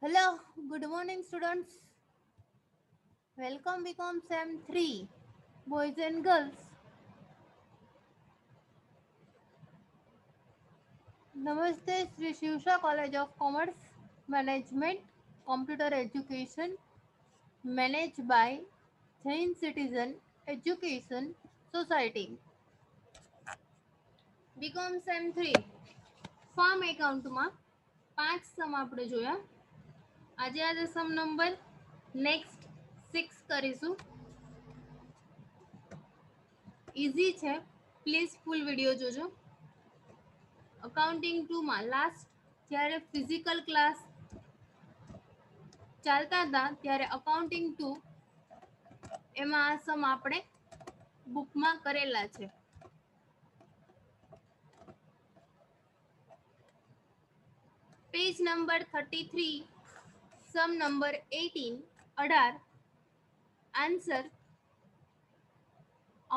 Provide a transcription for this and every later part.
Hello, good morning, students. Welcome, become Sem 3, boys and girls. Namaste, Sri Shivsha College of Commerce, Management, Computer Education, managed by Jain Citizen Education Society. Become Sem 3, farm એકાઉન્ટમાં 5 સમ આપણે જોયા. આજે સમ number next 6 કરીશું. Easy છે, please full video જોજો. Accounting 2 માં last જ્યારે physical class ચાલતા હતા ત્યારે અકાઉન્ટિંગ 2 એમાં આ સમ આપણે બુકમાં કરેલા છે. Page number 33, sum number 18 answer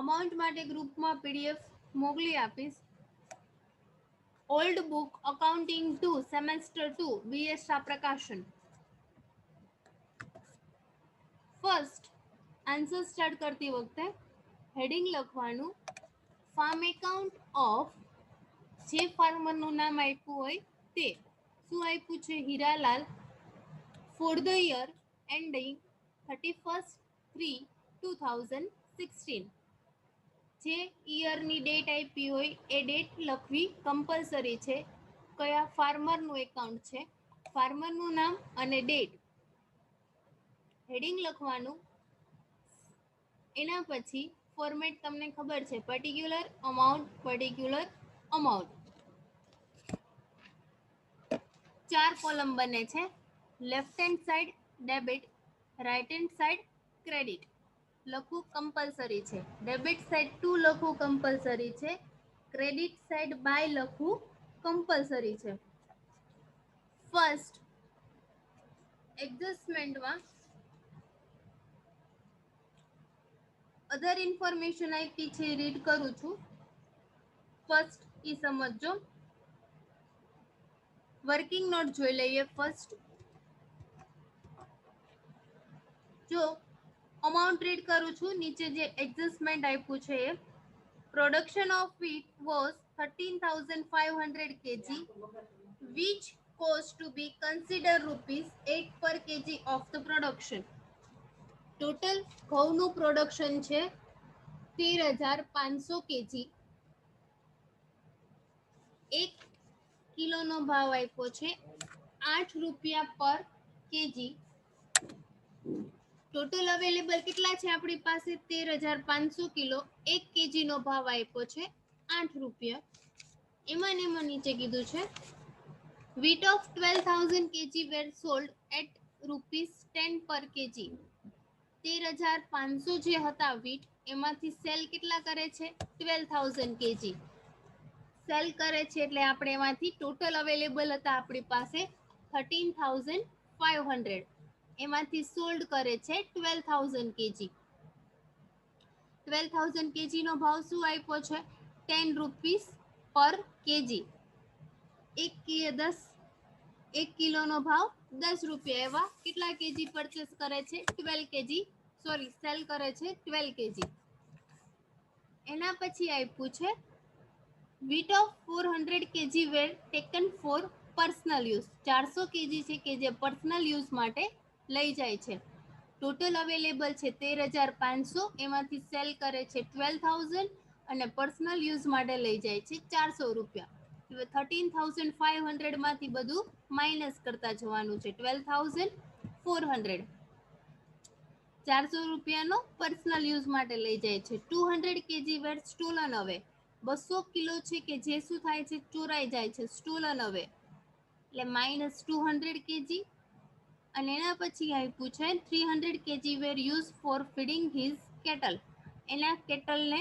amount માટે ગ્રુપમાં પીડીએફ મોકલી આપીશ. Old book accounting 2 semester 2 BS Shah Prakashan. First answer start કરતી વખતે હેડિંગ લખવાનું ફાર્મ એકાઉન્ટ ઓફ જે ફાર્મરનું નામ આપ્યું હોય તે. શું આપ્યું છે? Hiralal. For the year ending 31/3/2016. જે યરની ડેટ આપી હોય એ ડેટ લખવી કમ્પલસરી છે. કયા ફાર્મરનું એકાઉન્ટ છે, ફાર્મરનું નામ અને ડેટ. હેડિંગ લખવાનું. એના પછી ફોર્મેટ તમને ખબર છે, પર્ટિક્યુલર અમાઉન્ટ. 4 કોલમ બને છે. Left hand side debit, right hand side credit લખવું કમ્પલસરી છે. ડેબિટ સાઈડ ટુ લખવું કમ્પલસરી છે. ક્રેડિટ સાઈડ બાય લખવું કમ્પલસરી છે. ફર્સ્ટ એડજસ્ટમેન્ટમાં અધર ઇન્ફોર્મેશન આપી છે, રીડ કરું છું. ફર્સ્ટ ઈ સમજો. વર્કિંગ નોટ જોઈ લઈએ. ફર્સ્ટ જો અમાઉન્ટ રીડ કરું છું, નીચે જે એડજસ્ટમેન્ટ આપ્યું છે એ production of wheat was 13,500 kg which cost to be considered rupees 8 per kg of the production. Total ઘઉંનું પ્રોડક્શન છે 13,500 kg. 1 કિલોનો ભાવ આપ્યો છે 8 રૂપિયા પર કેજી. ટોટલ અવેલેબલ કેટલા છે આપણી પાસે? 13,500 કિલો. 1 કેજી નો ભાવ આપ્યો છે 8 રૂપિયા. એમાં નીચે કીધું છે wheat of 12,000 kg were sold at rupees 10 per kg. 13,500 જે હતા વીટ, એમાંથી સેલ કેટલા કરે છે? 12,000 kg સેલ કરે છે. એટલે આપણે એમાંથી ટોટલ અવેલેબલ હતા આપણી પાસે 13,500. એમાંથી સોલ્ડ કરે છે 12,000 kg. 12,000 kg નો ભાવ શું આપ્યો છે? 10 રૂપીસ પર કેજી. 1 કિલોનો ભાવ 10 રૂપિયા. એવા કેટલા કેજી પરચેસ કરે છે? 12 કેજી. સેલ કરે છે 12 કેજી. એના પછી આપ્યું છે wheat of 400 kg were taken for personal use. 400 kg છે કે જે પર્સનલ યુઝ માટે લઈ જાય છે. ટોટલ અવેલેબલ છે 13,500. એમાંથી સેલ કરે છે 12,000 અને પર્સનલ યુઝ માટે લઈ જાય છે 400 રૂપિયા. 13,500 માંથી બધું માઇનસ કરતા જવાનું છે. 12,400. 400 રૂપિયાનો પર્સનલ યુઝ માટે લઈ જાય છે. 200 kg વેર સ્ટોલન અવે. 200 કિલો છે કે જે શું થાય છે? ચોરાઈ જાય છે, સ્ટોલન અવે. એટલે -200 kg. અને એના પછી આપ્યું છે 300 kg were used for feeding his cattle. એના કેટલને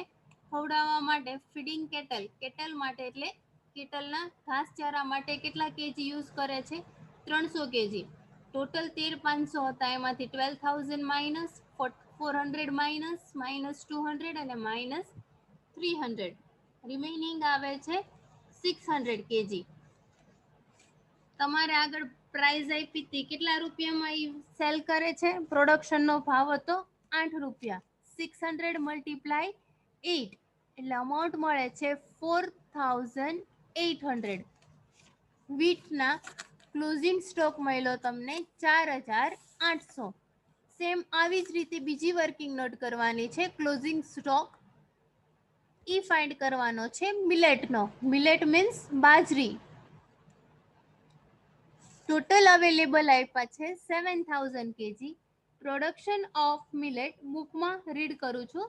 ખવડાવવા માટે ફીડિંગ કેટલ માટે એટલે કેટલના ઘાસચારા માટે કેટલા કેજી યુઝ કરે છે? 300 કેજી. ટોટલ 13,500 હતા. એમાંથી 12,000 માઇનસ, 400 માઇનસ, -200 અને -300. રિમેનિંગ આવે છે 600 કેજી. તમારે આગળ પ્રાઇસ આપી હતી કેટલા રૂપિયામાં ઈ સેલ કરે છે, પ્રોડક્શનનો ભાવ હતો 8 રૂપિયા, 600 મલ્ટીપ્લાય 8 એટલે અમાઉન્ટ મળે છે 4800. વીટના ક્લોઝિંગ સ્ટોક મળ્યો તમને 4800. સેમ આવી જ રીતે બીજી વર્કિંગ નોટ કરવાની છે. ક્લોઝિંગ સ્ટોક ઈ ફાઇન્ડ કરવાનો છે મિલેટનો. મિલેટ મીન્સ બાજરી. ટોટલ અવેલેબલ આપ્યા છે 7000 kg. પ્રોડક્શન ઓફ મિલેટ બુકમાં રીડ કરું છું.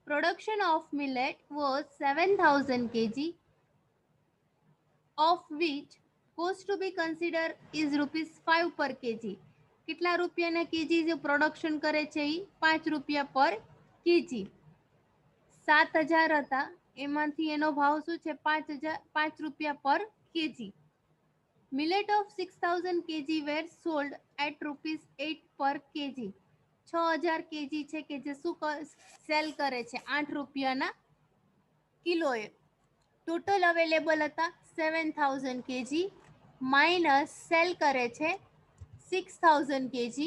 Production of millet was 7000 kg, of which cost to be considered is ₹5 per kg. કેટલા રૂપિયાના કેજી જે પ્રોડક્શન કરે છે એ 5 રૂપિયા પર કેજી. 7000 હતા એમાંથી એનો ભાવ શું છે 5 રૂપિયા પર kg. Millet of 6000 kg were sold at ₹8 પર કેજી. 6000 કેજી છે કે જે શું સેલ કરે છે 8 રૂપિયાના કિલોએ. ટોટલ અવેલેબલ હતા 7000 kg માઇનસ સેલ કરે છે 6000 kg.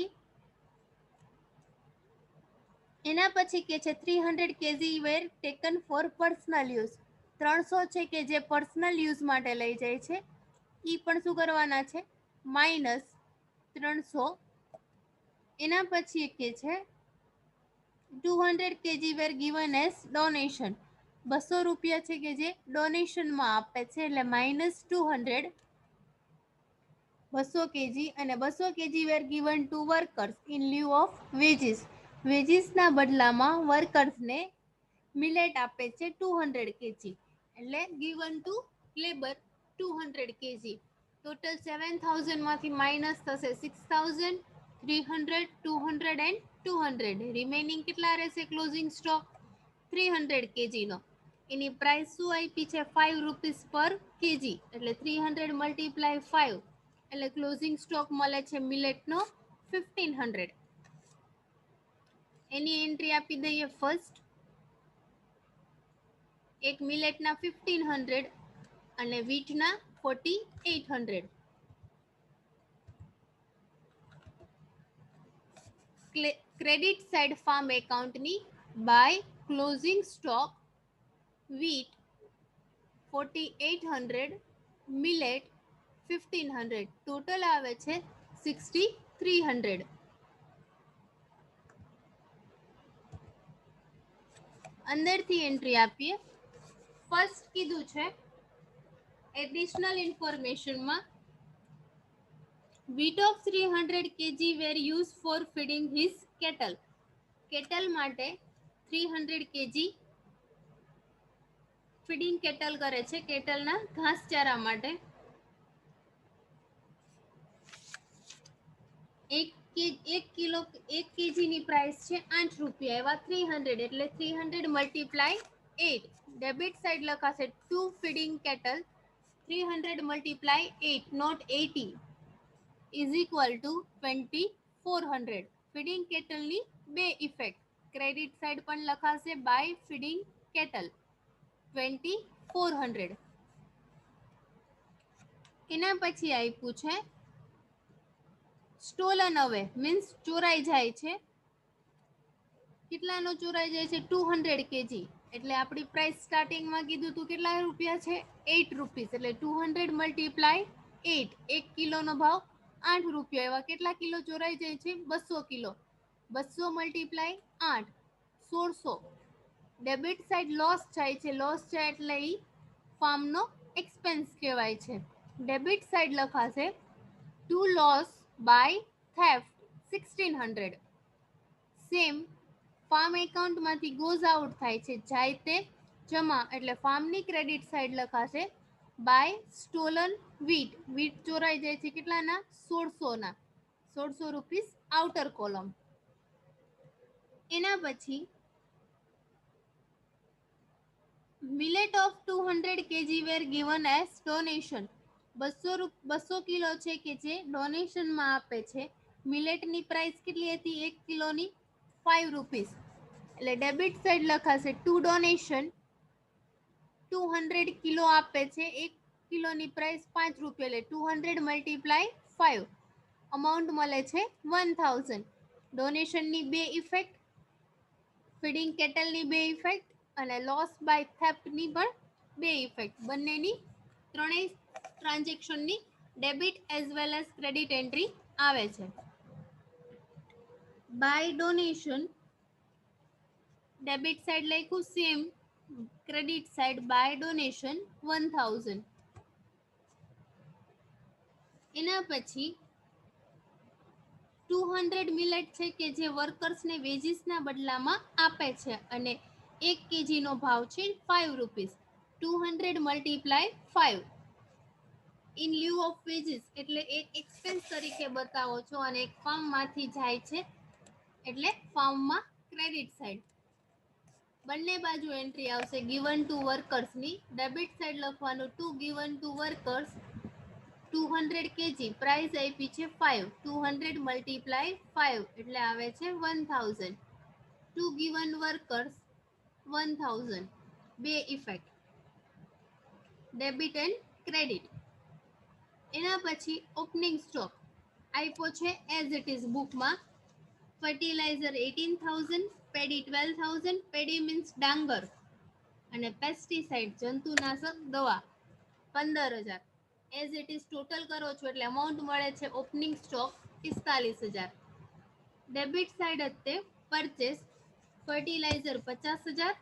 એના પછી કે છે 300 kg વેર ટેકન ફોર પર્સનલ યુઝ. 300 છે કે જે પર્સનલ યુઝ માટે લઈ જાય છે ઈ પણ શું કરવાના છે માઇનસ 300. એના પછી કે છે 200 kg were given as donation. 200 રૂપિયા છે કે જે ડોનેશનમાં આપે છે એટલે માઇનસ 200. 200 kg અને 200 kg were given to workers in lieu of wages. વેજીસના બદલામાં વર્કર્સને મિલેટ આપે છે 200 kg એટલે given to labour 200 kg. Total 7000 માંથી માઇનસ થશે 6000, 300, 200 એન્ડ 200. રિમેનિંગ કેટલા રહેશે ક્લોઝિંગ સ્ટોક 300 kg નો. એની પ્રાઇસ શું આપી છે 5 રૂપીસ પર કેજી એટલે 300 મલ્ટીપ્લાય 5 એટલે ક્લોઝિંગ સ્ટોક મળે છે મિલેટનો 1500. એની એન્ટ્રી આપી દઈએ ફર્સ્ટ. એક મિલેટના 1500 અને વીટના 4800. ક્રેડિટ સાઇડ ફાર્મ એકાઉન્ટની by closing stock wheat 4800, millet 1500. Total આવે છે 6300. અંદરથી એન્ટ્રી આપીએ. ફર્સ્ટ કીધું છે એડિશનલ ઇન્ફોર્મેશનમાં wheat of 300 kg were used for feeding his cattle. Cattle માટે 300 kg ફીડિંગ કેટલ કરે છે, કેટલના ઘાસચારા માટે. 1 kg ની પ્રાઇસ છે 8 રૂપિયા એવા 300 એટલે 300 મલ્ટીપ્લાય 8. ડેબિટ સાઇડ લખાશે 2 feeding cattle 300 multiply 8 not 80 is equal to 2400. Feeding કેટલની બે ઇફેક્ટ. ક્રેડિટ સાઇડ પણ લખાશે બાય ફીડિંગ કેટલ 2400. એના પછી આપ્યું છે સ્ટોલન અવે મીન્સ ચોરાઈ જાય છે. કેટલાનો ચોરાઈ જાય છે 200 kg એટલે આપણી પ્રાઇસ સ્ટાર્ટિંગમાં કીધું તું કેટલા રૂપિયા છે 8 રૂપીસ એટલે 200 મલ્ટીપ્લાય 8. 1 કિલોનો ભાવ 8 રૂપિયા એવા કેટલા કિલો ચોરાઈ જાય છે 200 kilo. 200 multiply 8 1600. Debit side loss જાય છે, લોસ જાય એટલે ઈ ફાર્મનો એક્સપેન્સ કહેવાય છે. ડેબિટ સાઇડ લખાશે to loss by theft 1600. Same farm એકાઉન્ટમાંથી ગોઝ આઉટ થાય છે, જાય તે જમા એટલે ફાર્મની ક્રેડિટ સાઇડ લખાશે બાય સ્ટોલન વીટ. વીટ ચોરાઈ જાય છે કેટલાના 1600ના 1600 રૂપીસ આઉટર કોલમ. એના પછી millet of 200 kg were given as donation. 200 કિલો છે કે જે ડોનેશનમાં આપે છે. મિલેટની પ્રાઇસ કેટલી હતી 1 કિલોની 5 રૂપીસ એટલે ડેબિટ સાઇડ લખાશે ટુ ડોનેશન 200 કિલો આપે છે. 1 કિલોની પ્રાઇસ 5 રૂપિયા એટલે 200 મલ્ટીપ્લાય 5 અમાઉન્ટ મળે છે 1000. ડોનેશનની બે ઇફેક્ટ, ફીડિંગ કેટલની બે ઇફેક્ટ અને લોસ બાય થેફ્ટની પણ બે ઇફેક્ટ, બંનેની ત્રણેય ટ્રાન્ઝેક્શનની debit as well as credit entry આવે છે. બાય ડોનેશન ડેબિટ સાઇડ લખ્યું same, credit side by donation 1000. એના પછી 200 મિલેટ છે કે જે વર્કર્સને વેજીસના બદલામાં આપે છે અને 1 kgનો ભાવ છે 5 rupees. 200 multiply 5 in lieu of wages એટલે એક એક્સપેન્સ તરીકે બતાવો છો અને એક ફાર્મમાંથી જાય છે એટલે ફાર્મમાં ક્રેડિટ સાઇડ. બંને બાજુ એન્ટ્રી આવશે ગિવન ટુ વર્કર્સની. ડેબિટ સાઇડ લખવાનું to given to workers 200 kg, price આપી છે 5, 200 મલ્ટીપ્લાય 5 એટલે આવે છે 1000. ટુ ગિવન વર્કર્સ 1000, બે ઇફેક્ટ ડેબિટ એન્ડ ક્રેડિટ. એના પછી ઓપનિંગ સ્ટોક આપ્યો છે એઝ ઇટ ઇઝ બુકમાં. ફર્ટિલાઇઝર 18000, પેડી 12000, પેડી મીન્સ ડાંગર, અને પેસ્ટિસાઇડ જંતુનાશક દવા 15000. એઝ ઇટ ઇઝ ટોટલ કરો છો એટલે અમાઉન્ટ મળે છે ઓપનિંગ સ્ટોક 45000. ડેબિટ સાઇડ તે પરચેસ ફર્ટિલાઇઝર 50000,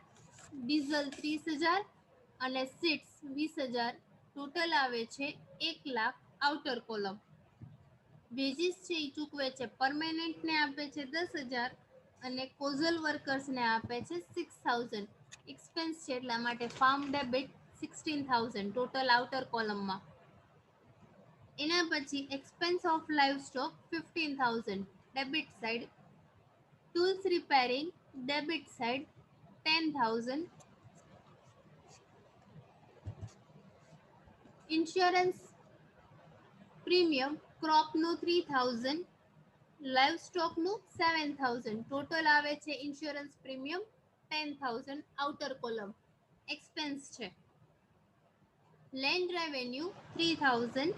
ડીઝલ 30000 અને સીડ્સ 20000. ટોટલ આવે છે 1 લાખ આઉટર કોલમ. વેજીસ છે એ ચૂકવે છે પરમેનન્ટને આપે છે 10000 અને કોઝલ વર્કર્સને આપે છે 6000. એક્સપેન્સ છે એટલા માટે ફાર્મ ડેબિટ 16000 ટોટલ આઉટર કોલમમાં. એના પછી expense of livestock 15000 debit side. Tools repairing debit side 10000. Insurance premium ક્રોપનું 3000, લાઈવ સ્ટોકનું 7000. ટોટલ આવે છે insurance premium 10000 outer column. Expense છે. Land revenue 3000,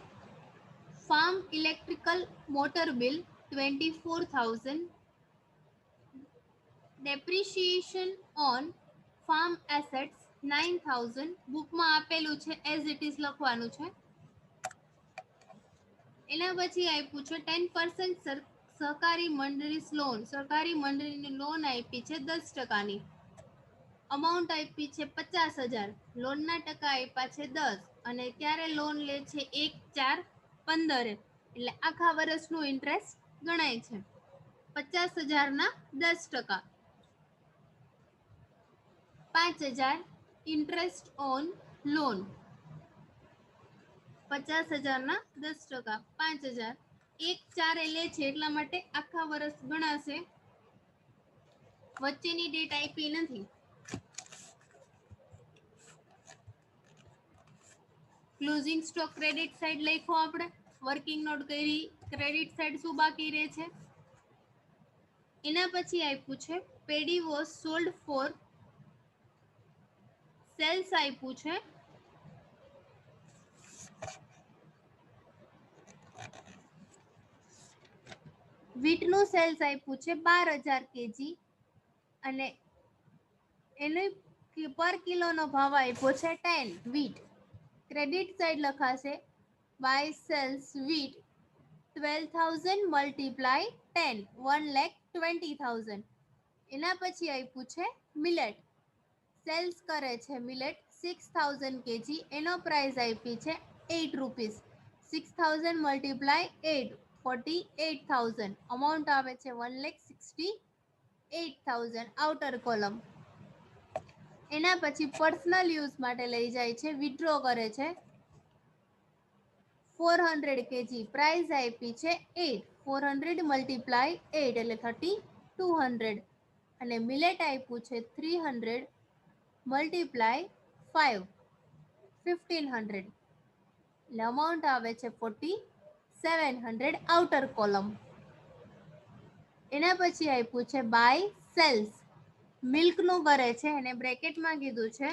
farm electrical motor bill 24000, depreciation on farm assets 9000. બુકમાં આપેલું છે એઝ ઇટ ઇઝ લખવાનું છે. એના પછી આપ્યું છે 10% સહકારી મંડળી લોન. સહકારી મંડળીની લોન આપી છે 10%ની. અમાઉન્ટ આપી છે 50000, લોનના ટકા આપ્યા છે 10 અને ત્યારે લોન લે છે 1/4/15 એટલે આખા વર્ષનું ઇન્ટરેસ્ટ ગણાય છે. 50000 ના 10%, 5000 ઇન્ટરેસ્ટ ઓન લોન. 50000 ના 10%, 5000 1/4 લે છે એટલા માટે આખા વર્ષ ગણાશે. વચ્ચેની ડેટ આપી નથી. ક્લોઝિંગ સ્ટોક ક્રેડિટ સાઇડ લખ્યો આપણે. વર્કિંગ નોટ કરી ક્રેડિટ સાઇડ શું બાકી રહે છે. એના પછી આપ્યું છે પેડી વોઝ સોલ્ડ ફોર સેલ્સ આપ્યું છે. વીટનું સેલ્સ આપ્યું છે 12000 kg અને એને પર કિલોનો ભાવ આપ્યો છે 10 વીટ. ક્રેડિટ સાઇડ લખાશે બાય સેલ્સ વીટ 12000 મલ્ટીપ્લાય 10 1,20,000. એના પછી આપ્યું છે મિલેટ. સેલ્સ કરે છે મિલેટ 6000 kg. એનો પ્રાઇસ આપી છે 8 રૂપીસ. 6000 મલ્ટીપ્લાય 8 48,000. અમાઉન્ટ આવે છે 1,68,000 આઉટર કોલમ. એના પછી પર્સનલ યુઝ માટે લઈ જાય છે, વિથડ્રો કરે છે 400 kg. પ્રાઇસ આપી છે 8. 400 મલ્ટીપ્લાય 8 એટલે 3200 અને મિલેટ આપ્યું છે 300 મલ્ટીપ્લાય 5 1500 એટલે અમાઉન્ટ આવે છે 4700 આઉટર કોલમ. એના પછી આપ્યું છે બાય સેલ્સ. મિલ્કનું કરે છે અને બ્રેકેટમાં કીધું છે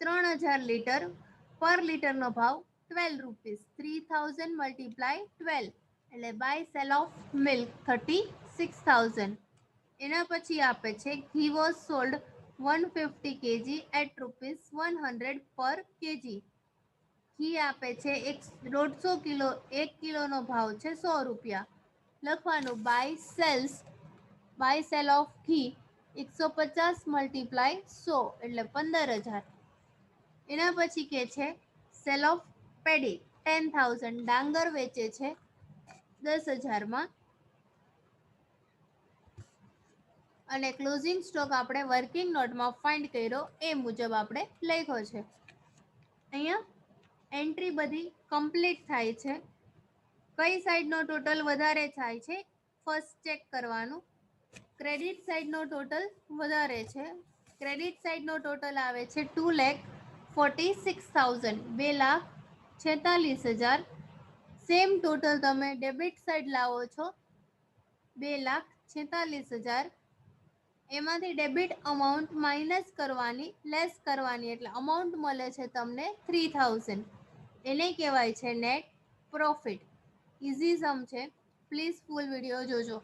3000 લીટર. પર લીટરનો ભાવ 12 રૂપીસ. 3000 મલ્ટીપ્લાય 12 એટલે બાય સેલ ઓફ મિલ્ક 36,000. એના પછી આપે છે ghee was sold 150 kg at rupees 100 પર કેજી. ઘી આપે છે 150 કિલો, 1 કિલોનો ભાવ છે 100 રૂપિયા. લખવાનું બાય સેલ ઓફ ઘી 150 મલ્ટીપ્લાય 100 એટલે 15,000. એના પછી કે છે સેલ ઓફ પેડી 10,000. ડાંગર વેચે છે 10,000 અને ક્લોઝિંગ સ્ટોક આપણે વર્કિંગ નોટમાં ફાઇન્ડ કર્યો એ મુજબ આપણે લખ્યો છે. અહીંયા એન્ટ્રી બધી કમ્પ્લીટ થાય છે. કઈ સાઈડનો ટોટલ વધારે થાય છે ફર્સ્ટ ચેક કરવાનું. ક્રેડિટ સાઈડનો ટોટલ વધારે છે. ક્રેડિટ સાઈડનો ટોટલ આવે છે 2,46,000, 2,46,000. સેમ ટોટલ તમે ડેબિટ સાઈડ લાવો છો 2,46,000. એમાંથી ડેબિટ અમાઉન્ટ માઇનસ કરવાની, લેસ કરવાની, એટલે અમાઉન્ટ મળે છે તમને 3,000. એને કહેવાય છે નેટ પ્રોફિટ. ઇઝી સમ છે. પ્લીઝ ફૂલ વિડીયો જોજો.